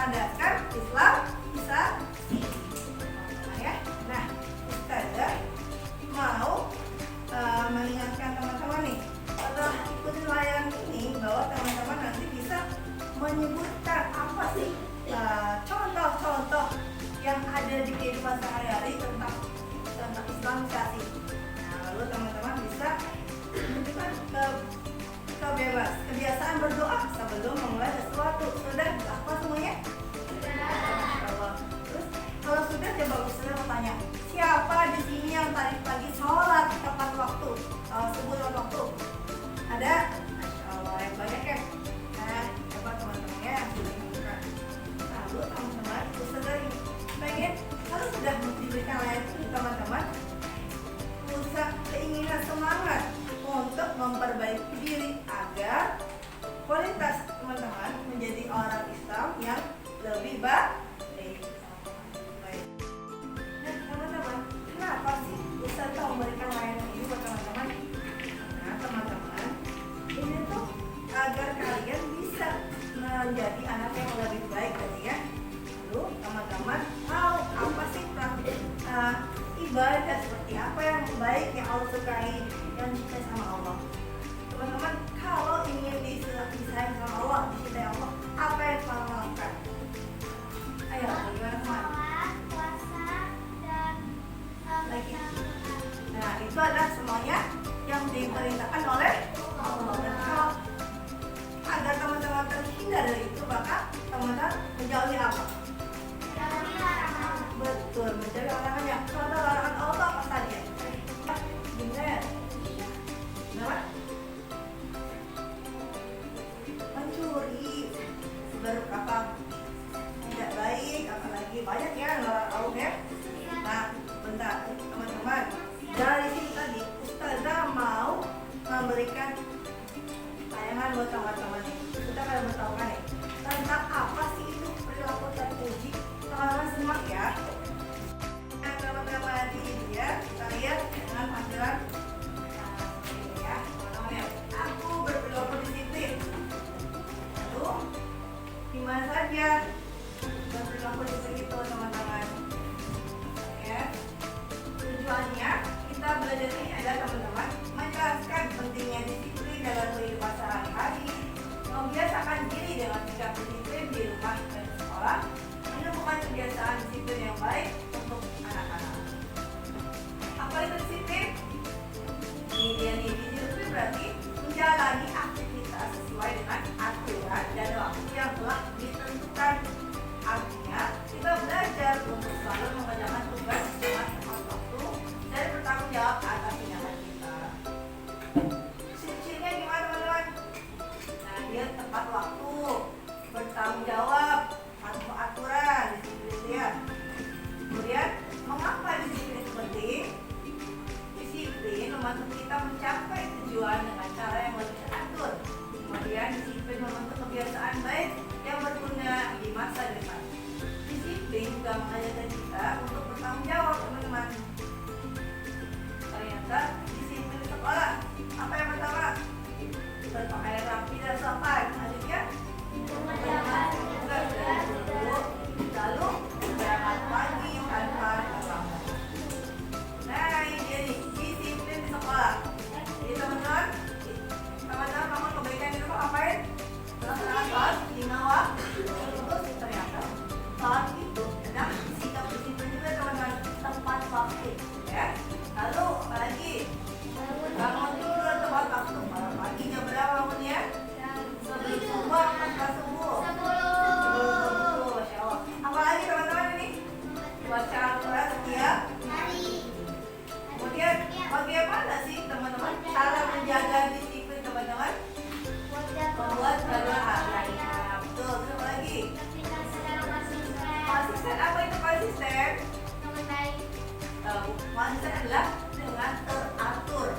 berlandaskan Islam bisa ya. Nah, Ustazah mau mengingatkan teman-teman nih, setelah ikuti layanan ini bahwa teman-teman nanti bisa menyebutkan apa sih contoh-contoh yang ada di kehidupan sehari-hari tentang Islamisasi. Nah, lalu teman-teman bisa menunjukkan kebiasaan berdoa sebelum memulai sesuatu. Sudah apa semuanya? Sudah. Terus kalau sudah, coba Ustazah bertanya, siapa di sini yang tadi pagi sholat tepat waktu, subuh tepat waktu? Ada? Masya Allah, yang banyak ya. Nah, coba teman-teman ya, lalu teman-teman Ustazah pengen kalau sudah diberikan layanan ini teman-teman bisa keinginan semangat untuk memperbaiki diri agar kualitas teman-teman menjadi orang Islam yang lebih baik. Nah teman-teman, kenapa sih Ustazah memberikan layanan ini buat teman-teman? Nah teman-teman, ini tuh agar kalian bisa menjadi anak yang lebih baik tadi ya. Lalu teman-teman tahu apa sih ibadah seperti apa yang baik yang Allah sukai, yang dicintai sama Allah. Teman-teman, kalau ingin disayang sama Allah, dicintai Allah, apa yang harus lakukan? Ayo, bagaimana teman? Puasa dan Lagi. Nah, itu adalah semuanya yang diperintahkan oleh Allah. Dan kalau agar teman-teman terhindar dari itu, maka teman-teman menjauhi apa? Betul, menjauhi larangannya. Contoh larangan Allah apa saja? Benar. Kenapa? Mencuri, berapa tidak baik, apalagi banyak ya larangan Allah ya. Nah, bentar teman-teman. Dari sini tadi Ustazah mau memberikan tayangan buat teman-teman. Kita akan bertahu kan ya tentang apa sih itu perilaku terpuji. Teman-teman simak ya. Nah teman-teman di ini ya, kita lihat dengan tampilan ini ya, teman-teman ya. Aku berperilaku disiplin. Lalu gimana saja berperilaku disiplin itu teman-teman? Ya, tujuannya kita belajar ini adalah teman-teman menjelaskan pentingnya disiplin dalam kehidupan sehari-hari, membiasakan diri dengan sikap disiplin di rumah dan di sekolah, menemukan kebiasaan disiplin yang baik untuk anak-anak. Apa itu disiplin? Ini disiplin berarti menjalani aktivitas sesuai dengan aturan dan waktu yang telah ditentukan. Artinya kita belajar untuk selalu mengerjakan tugas dengan tepat waktu dan bertanggung jawab atas tindakan kita. Ciri-cirinya gimana teman-teman? Nah, dia tepat waktu, bertanggung jawab, patuh aturan, disiplin ya. Kemudian, mengapa disiplin itu penting? Disiplin membantu kita mencapai tujuan dengan cara yang lebih teratur. Kemudian, disiplin membentuk kebiasaan baik yang berguna di masa depan. Disiplin juga mengajarkan kita untuk bertanggung jawab teman-teman. Ternyata disiplin di sekolah. Apa yang pertama? Berpakaian rapi dan sopan. Selanjutnya menjalankan tugas dengan guru. Lalu berangkat pagi tanpa terlambat. Nah ini dia nih, disiplin di sekolah. Jadi teman-teman kamu kebaikan itu ngapain? Melaksanakan sholat 5 waktu. Terus ternyata sholat itu adalah sikap disiplin juga teman-teman, tepat waktu ya. Lalu apalagi? Bangun tidur tepat waktu. Kalau pagi jam berapa bangunnya? Sebelum subuh, pas subuh. 10. Masya Allah. Apalagi teman-teman ini? Baca Al-Quran setiap hari. Kemudian bagaimana sih teman-teman cara menjaga disiplin teman-teman? Membuat berdoa. Nah, betul. Terus apa lagi? Konsisten. Apa itu konsisten? Konsisten adalah dengan teratur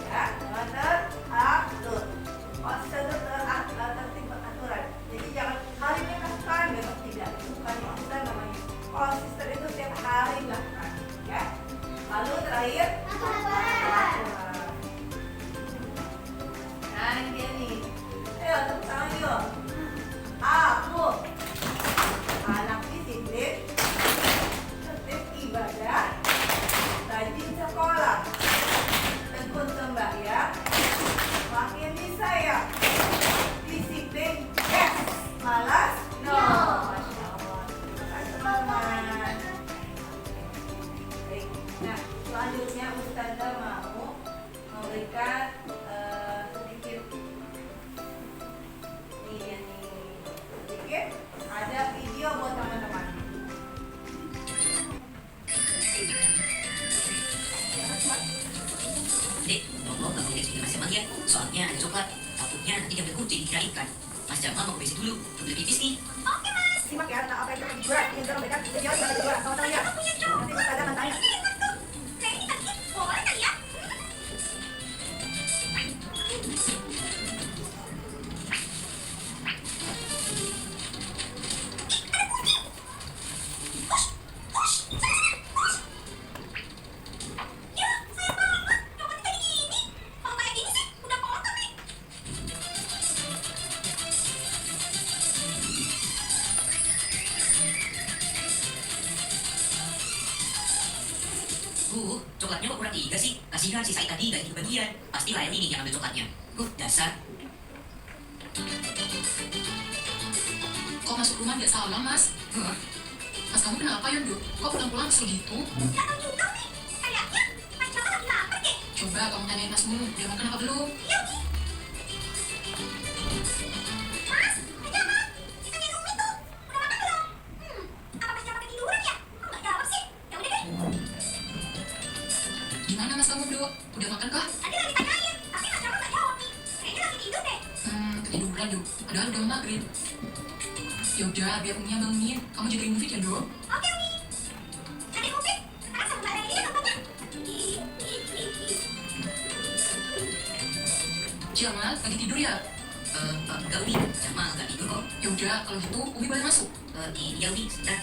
ya, dengan teratur. Konsisten itu tertib aturan. Jadi jangan hari ini lakukan, besok tidak. Itu bukan konsisten namanya. Konsisten itu tiap hari dilakukan ya. Lalu terakhir aturan. Nah ini dia nih. Ayo tepuk tangan yuk. Aku Soalnya nanti jam kucing dikira ikan. Mas Jamal mau ke WC dulu, udah pipis nih. Oke, Mas. Simak ya, nah apa yang kita juara, ini dorong mereka, jadi kita juara, sama-sama ya. Aku punya cowok. Nanti Mas Adam tanya. Kayaknya tadi boleh kali ya? Bu, coklatnya kok kurang 3 sih? Kasihan si Said tadi gak ikut bagian. Pasti Lael ini yang ambil coklatnya. Dasar. Kok masuk rumah nggak salam, Mas? Hah? Mas, kamu kenapa ya, Dok? Kok pulang-pulang segitu? Gak tahu juga nih. Kayaknya Mas Jamal lagi lapar deh. Coba kamu tanyain Masmu, dia makan apa belum? Iya, Umi. Mas, Mas Jamal. Kita tanyain Umi tuh. Udah makan belum? Apa Mas Jamal ketiduran ya? Kok nggak jawab sih? Ya udah deh. Gimana Mas kamu, Dok? Udah makan kah? Tadi lagi tanyain, tapi Mas Jamal nggak jawab nih. Kayaknya lagi tidur deh. Ketiduran, Dok. Padahal udah maghrib. Ya udah, biar Umi yang bangunin. Kamu jagain Mufid ya, Dok? Oke, Umi. Adik Umi, sekarang sama Mbak Reni nontonnya. Jamal, lagi tidur ya? Enggak Umi, Jamal gak tidur kok. Ya udah, kalau gitu Umi boleh masuk. Iya Umi, sebentar.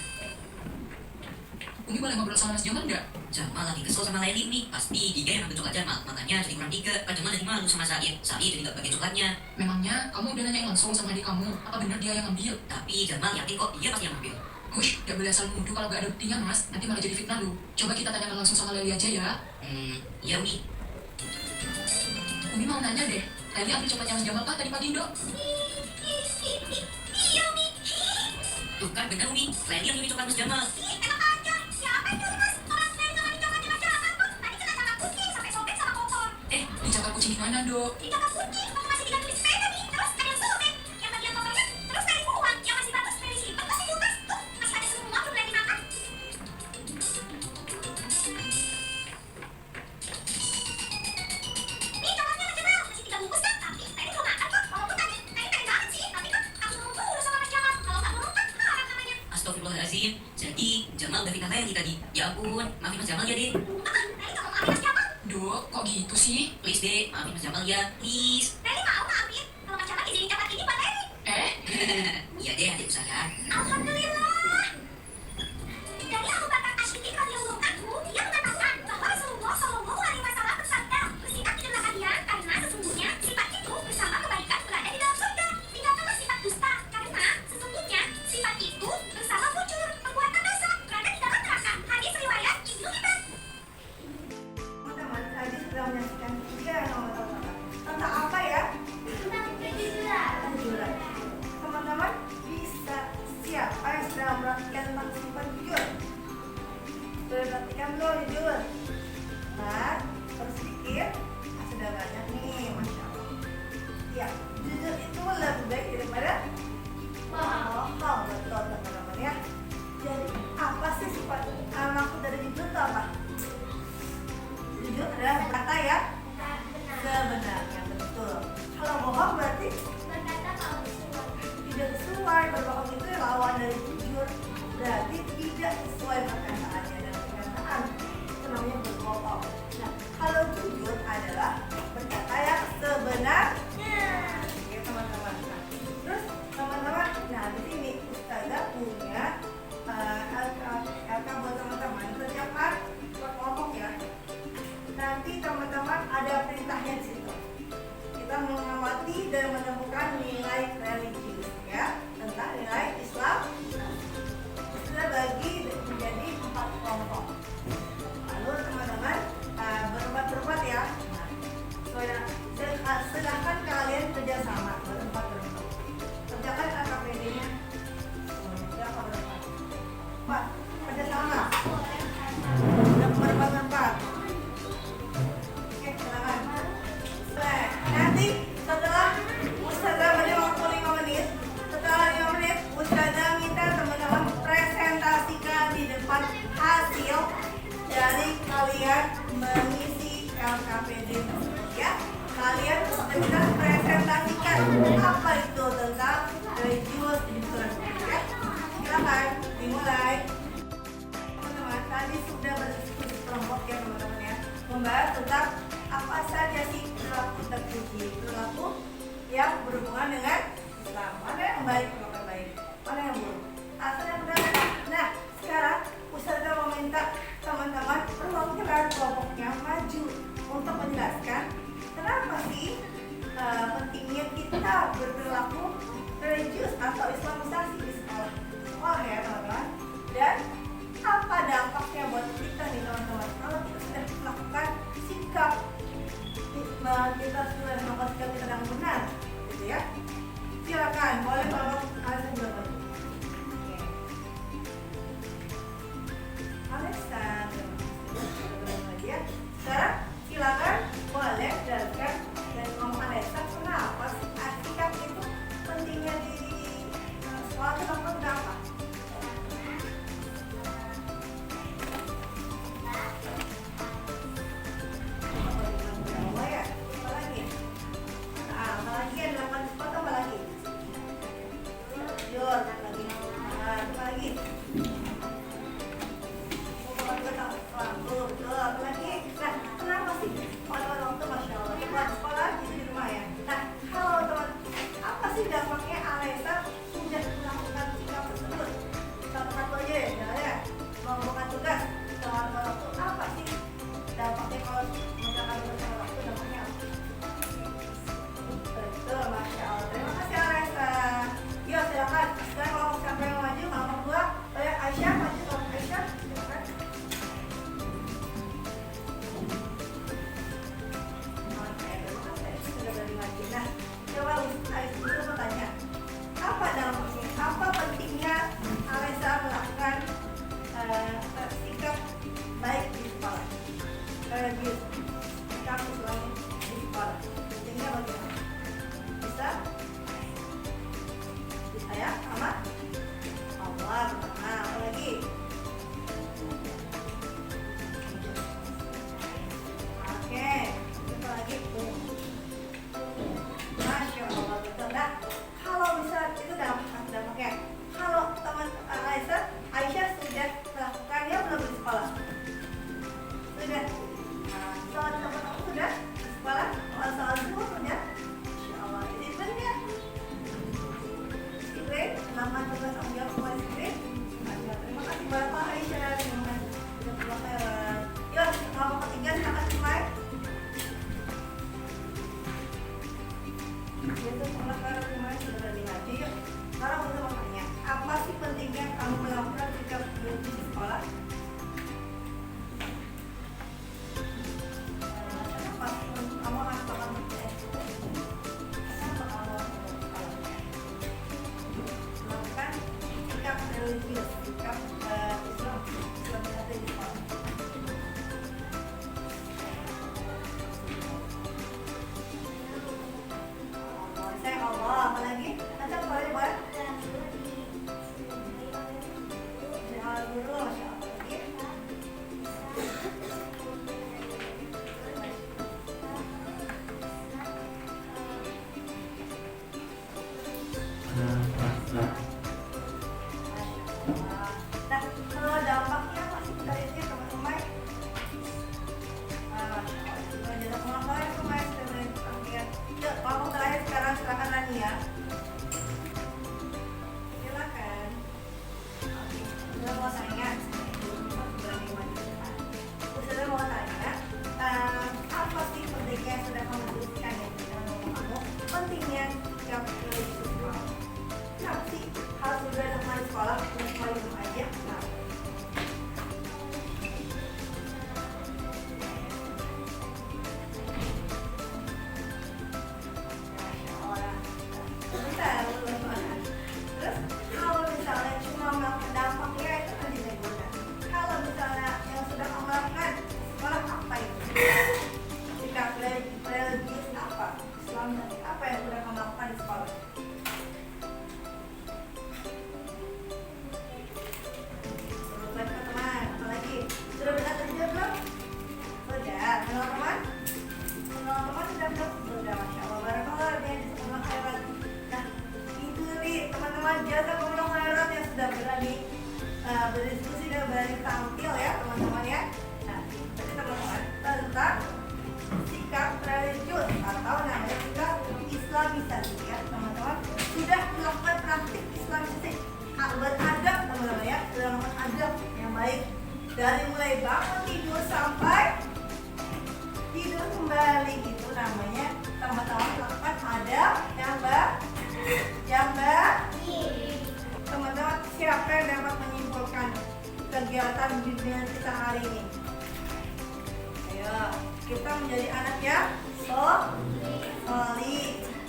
Umi boleh ngobrol sama Mas Jamal nggak? Jamal lagi kesel sama Leli Umi. Pasti Giga yang ambil coklat Jamal, makanya jadi kurang 3. Kan Jamal jadi malu sama Said. Said jadi gak pakai coklatnya. Memangnya kamu udah nanya langsung sama adik kamu? Apa benar dia yang ambil? Tapi Jamal yakin kok dia pasti yang ambil. Hush, gak boleh asal nuduh kalau gak ada buktinya, Mas. Nanti malah jadi fitnah lu. Coba kita tanyakan langsung sama Leli aja ya. Iya Umi. Umi mau nanya deh. Leli ambil coklatnya Mas Jamal kah tadi pagi, Dok? Iya, Umi. Tuh kan bener Umi, Leli yang nyuri coklat Mas Jamal. Enak aja. Siapa yang nyuri, Mas? Orang dari sama dicoklatnya Mas Jamal kok. Tadi kena sama kucing sampai sobek sama kotor. Dijaga kucing di mana, Dok? Dijaga kucing, kamu masih diganti sepeda nih. Terus ada yang sobek. Yang bagian kotornya, terus dari buang. Yang masih bagus dari simpen, terus di kulkas. Tuh, masih ada semua belum lagi makan. Nih, coklatnya Mas Jamal. Masih 3 bungkus kan? Tapi tadi belum makan kok. Walaupun tadi pengen banget sih. Tapi kan harus ngomong dulu sama Mas Jamal. Kalau nggak ngomong kan haram namanya. Astagfirullahaladzim. Jadi Jamal udah fitnah Leli tadi. Ya ampun, maafin Mas Jamal ya deh. Tadi nggak mau maafin Mas Jamal. Dok, kok gitu sih? Please deh, maafin Mas Jamal ya, please. Reni mau maafin. Kalau Mas Jamal izinin coklat ini buat Reni. Iya deh, adik usaha. Alhamdulillah. Dari Abu Bakar Asy-Siddiq radhiyallahu anhu, dia mengatakan bahwa Rasulullah Shallallahu alaihi wasallam bersabda, "Bersikap tidurlah kalian karena sesungguhnya sifat itu bersama kebaikan berada di dalam surga. Tinggalkanlah sifat dusta karena sesungguhnya sifat itu bersama fujur perbuatan dosa berada di dalam neraka." Hadis riwayat Ibnu Hibban. Teman-teman, tadi sudah menyaksikan 3 nomor tentang apa ya? Tentang kejujuran. Kejujuran. Teman-teman, bisa siapa yang sedang memperhatikan tentang sifat jujur? Sudah perhatikan belum jujur? Nah, sedikit, sudah banyak nih, Masya Allah. Ya, jujur itu lebih baik daripada bohong, betul teman-teman ya. Jadi, apa sih sifat maksud dari jujur itu apa? Jujur adalah berkata ya sebenarnya, betul. Kalau bohong berarti Berkata kalau tidak sesuai. Berbohong itu lawan dari jujur, berarti tidak sesuai perkataannya dan kenyataan. Itu namanya berbohong. Nah, kalau jujur adalah berkata yang sebenarnya. Oke teman-teman. Nah, terus teman-teman, nah di sini Ustazah punya LK buat teman-teman. Setiap hari buat ngomong ya. Nanti teman-teman ada perintahnya di situ. dimulai. Teman-teman, tadi sudah berdiskusi kelompok ya teman-teman ya, membahas tentang apa saja sih perilaku terpuji, perilaku yang berhubungan dengan Islam. Mana yang baik, perilaku yang baik, mana yang buruk, asal yang benar. Nah, sekarang Ustazah meminta teman-teman perwakilan kelompoknya maju untuk menjelaskan kenapa sih pentingnya kita berperilaku religius atau islamisasi di sekolah. Sekolah ya teman-teman. Dan apa dampaknya buat kita nih teman-teman kalau kita sudah melakukan sikap kita sudah melakukan sikap kita yang benar, gitu ya. Silakan, boleh kelompok Alisa juga. Alisa, ya. Sekarang silakan boleh jelaskan dari kelompok Alisa kenapa sikap itu pentingnya di sekolah itu kenapa? Sikap baik di sekolah, religius, sikap Islam di sekolah, pentingnya bagaimana? Bisa? Bisa ya, sama? Allah pertama, apa lagi? Oke, apa lagi? Masya Allah, betul. Nah, kalau bisa itu dampaknya. Kalau teman Aisyah sudah melakukannya belum di sekolah? Sudah. Soal teman-teman sudah di sekolah? Soal zuhur sudah? Insya Allah. Jadi benar. Sikrin, selamat tugas tanggung jawab semua Sikrin. Terima kasih Bapak Aisyah. Terima kasih. Yuk, kelompok ketiga silakan dimulai. Itu sekolah baru kemarin sudah dari ngaji. Yuk, sekarang untuk bertanya, apa sih pentingnya kamu melakukan sikap di sekolah? Kenapa kamu harus melakukan kenapa kamu melakukan sikap religius, sikap Islam di sekolah? Saya Allah, apa lagi? Nanti boleh buat dulu, Masya Allah. Nah, kalau dampaknya masih dari ini teman-teman. Jazakumullah khairan teman-teman. Yuk, kelompok terakhir sekarang silakan Rani ya. Silakan. Saya mau tanya, Ustazah mau tanya, apa sih pentingnya yang sudah kamu tuliskan ya dalam kamu? Pentingnya sikap religius sekolah. Kenapa sih harus sudah di sekolah, sudah sekolah di rumah aja? Nah. berdiskusi dan berani tampil ya teman-teman ya. Nah, jadi teman-teman tentang sikap religius atau namanya sikap Islamisasi ya teman-teman. Sudah melakukan praktik Islamisasi beradab teman-teman ya, sudah melakukan adab yang baik dari mulai bangun tidur sampai tidur kembali, itu namanya teman-teman melakukan adab yang baik. Teman-teman, siapa yang dapat menyimpulkan kegiatan bimbingan kita hari ini? Ayo, kita menjadi anak yang solih.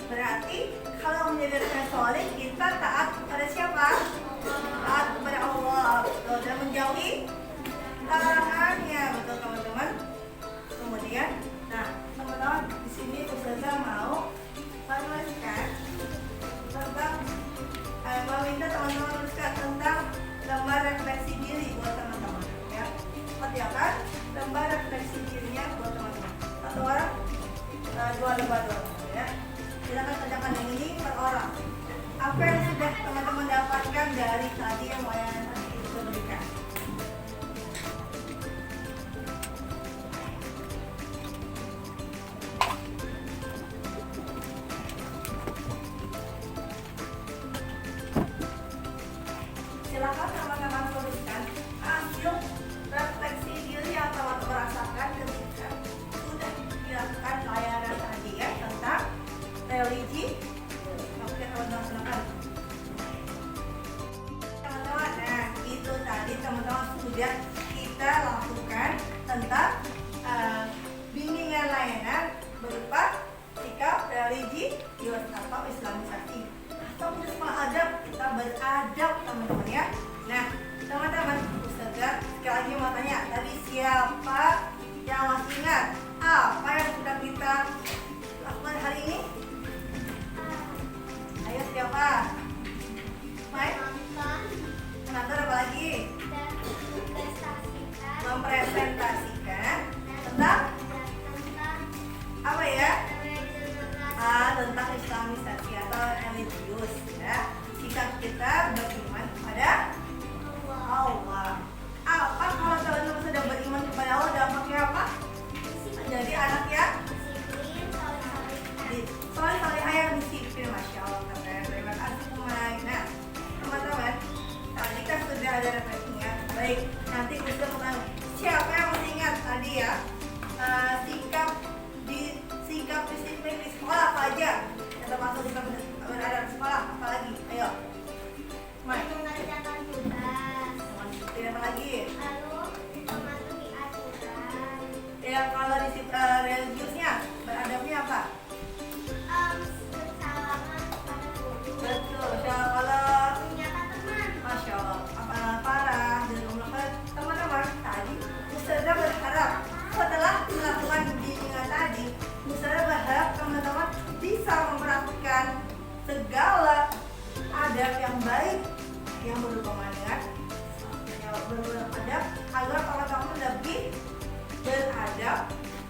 Berarti kalau menjadi anak yang solih, kita taat kepada siapa? Taat kepada Allah, betul, dan menjauhi larangannya, betul teman-teman. Kemudian, nah teman-teman di sini Ustazah mau menuliskan tentang meminta teman-teman menuliskan tentang lembar refleksi diri buat teman-teman ya. Seperti apa? Lembar refleksi dirinya buat teman-teman. Satu orang, dua lembar ya. Silakan kerjakan yang ini per orang. Apa yang sudah teman-teman dapatkan dari tadi yang layanan tadi itu berikan? Silakan teman-teman tuliskan hasil refleksi diri yang teman-teman rasakan ketika sudah dilakukan layanan tadi ya tentang religi. Oke teman-teman, silakan. Teman-teman, nah itu tadi teman-teman sudah kita lakukan tentang bimbingan layanan berupa sikap religi atau Islamisasi. Atau kita sekolah adab, kita beradab teman-teman ya. Nah teman-teman, Ustazah sekali lagi mau tanya, tadi siapa yang masih ingat apa yang sudah kita lakukan hari ini? Ayo siapa? Mike? Menonton apa lagi? Mempresentasikan tentang apa ya? Tentang Islamisasi atau religius ya. Sikap kita beriman kepada Allah. Apa kalau teman-teman sudah beriman kepada Allah dampaknya apa? Jadi anak yang soleh-solehah yang disiplin, masya Allah. Terima kasih Mike. Nah teman-teman, tadi kan sudah ada refleksinya. Baik, nanti kita akan siapa yang masih ingat tadi ya sikap disiplin di sekolah apa aja? Yang termasuk sikap berada di sekolah apa lagi? Ayo, Mike. Mengerjakan tugas. Tidak apa lagi? Lalu mematuhi aturan. Ya kalau di religiusnya beradabnya apa? Bersalaman kepada guru. Betul. Kalau Menyapa teman. masya Allah, apa parah dan melakukan teman-teman tadi. Ustazah berharap setelah melakukan bimbingan tadi, Ustazah berharap teman-teman bisa mempraktikkan segala adab yang baik yang berhubungan dengan adab agar teman-teman lebih beradab,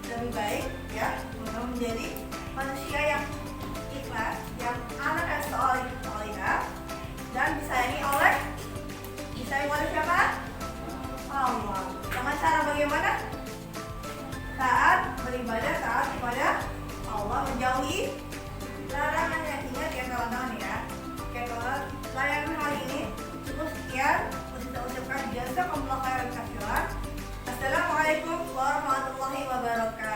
lebih baik ya, untuk menjadi manusia yang ikhlas, yang anak yang solehah dan disayangi oleh siapa? Allah. Dengan cara bagaimana? Taat beribadah, taat kepada Allah, menjauhi larangannya. Ingat ya kawan-kawan ya. Oke, kalau layanan hari ini cukup sekian. Kita ucapkan jazakumullah khairan katsiran. Assalamualaikum warahmatullahi wabarakatuh.